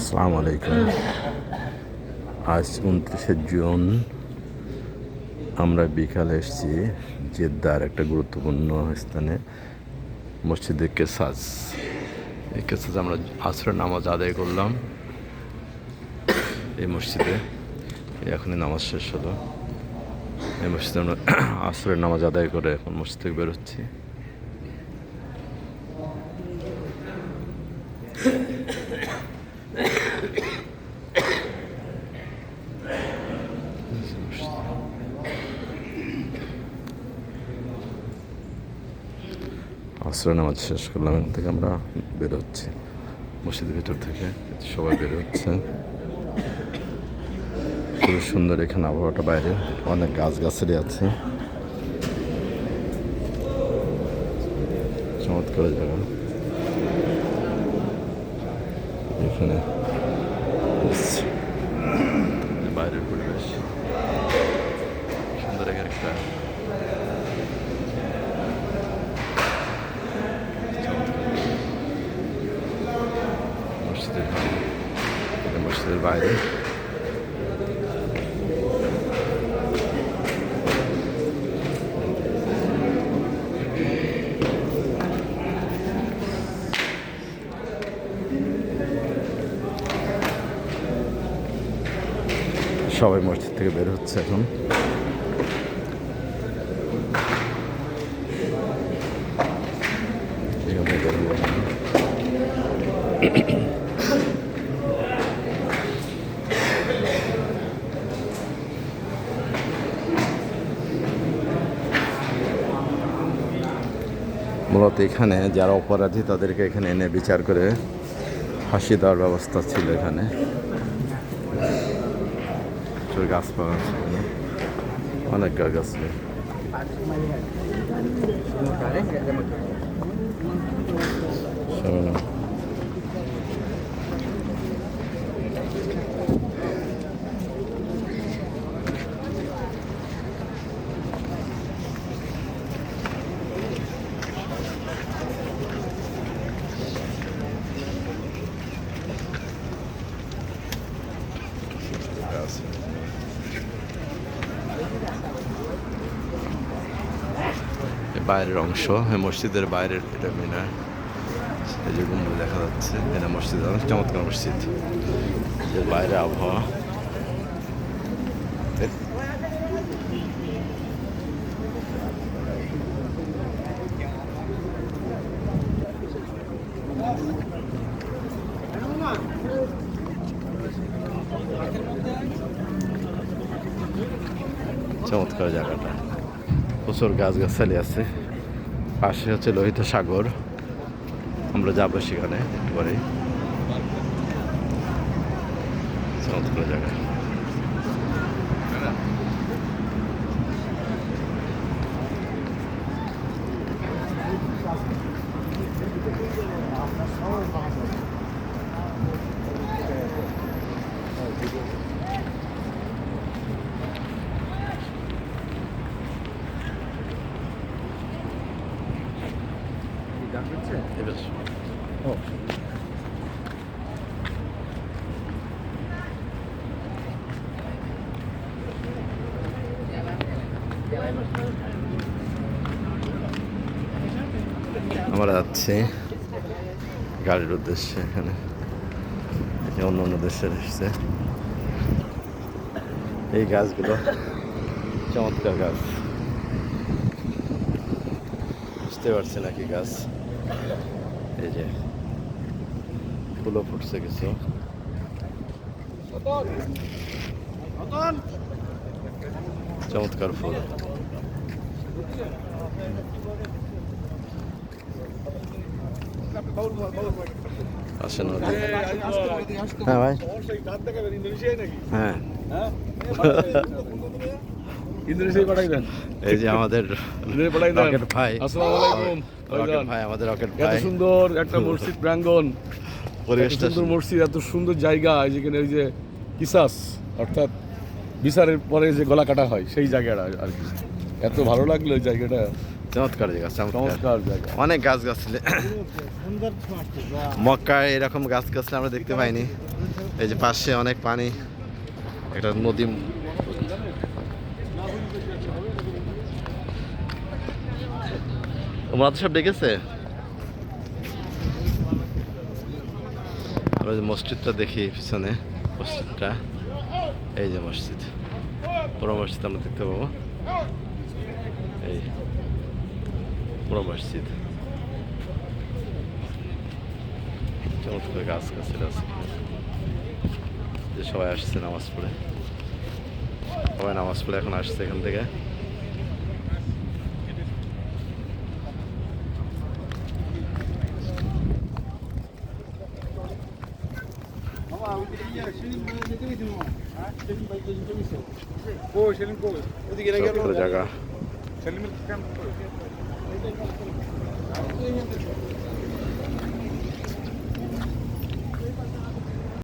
আসসালামু আলাইকুম। আজ 29শে জুন আমরা বিকালে এসেছি জেদ্দার একটা গুরুত্বপূর্ণ স্থানে, মসজিদে কেসাস। এই কেসাস আমরা আসরের নামাজ আদায় করলাম এই মসজিদে। এখনই নামাজ শেষ হলো। এই মসজিদে আমরা আসরের নামাজ আদায় করে এখন মসজিদ থেকে বেরোচ্ছি। আসরের নামাজ শেষ করলাম, এখান থেকে আমরা বেরোচ্ছি মসজিদের ভিতর থেকে। সবাই বেরোচ্ছে, খুবই সুন্দর এখানে আবহাওয়াটা। বাইরে অনেক গাছগাছালি আছে, চমৎকার জায়গা। এখানে বাইরের পরিবেশ সুন্দর। এখানে একটা মসজিদের বাইরে সবাই মসজিদ থেকে বের হচ্ছে এখন। মূলত এখানে যারা অপরাধী তাদেরকে এখানে এনে বিচার করে ফাঁসি দেওয়ার ব্যবস্থা ছিল এখানে। গাছপালা আছে, অনেক গাছ আছে। বাইরের অংশ, মসজিদের বাইরের এটা মিনার। এই যে গুম্বুজ দেখা যাচ্ছে, এটা মসজিদ, অনেক চমৎকার মসজিদ। বাইরে আবহাওয়া চমৎকার জায়গাটা, প্রচুর গাছগাছালি আছে। পাশে হচ্ছে লোহিত সাগর, আমরা যাবো সেখানে একটু পরে। চমৎকার জায়গা। Evet. Oh. আমরা যাচ্ছি গাড়ির উদ্দেশ্যে। এখানে অন্য অন্য দেশের এসছে এই গাছগুলো, চমৎকার গাছ। বুঝতে পারছি নাকি গাছ, এই যে ফুলও ফুটছে কিছু। চমৎকার ফুল। আসেন। হ্যাঁ ভাই, হ্যাঁ এই যে আমাদের রকেট ভাই। রকেট ভাই, আমাদের রকেট ভাই। এত সুন্দর একটা মসজিদ প্রাঙ্গণ, পরিবেশটা সুন্দর, মসজিদ এত সুন্দর জায়গা। যেখানে ওই যে কিসাস অর্থাৎ বিচারের পরে যে গলা কাটা হয় সেই জায়গাটা আর কি। এত ভালো লাগলো ওই জায়গাটা। চমৎকার জায়গা, চমৎকার জায়গা। অনেক গাছ গাছালি। মক্কায় এরকম গাছ গাছালি আমরা দেখতে পাইনি। এই যে পাশে অনেক পানি, একটা নদী। ওমরাদ সাহেব ডেকেছে। আমরা যে মসজিদটা দেখি পিছনে, মসজিদটা, এই যে মসজিদ, পুরো মসজিদ আমরা দেখতে পাবো। এই পুরো মসজিদ, চমৎকার গাছ গাছের আছে, যে সবাই আসছে নামাজ পড়ে, সবাই নামাজ পড়ে এখন আসছে এখান থেকে। চমৎকার জায়গা।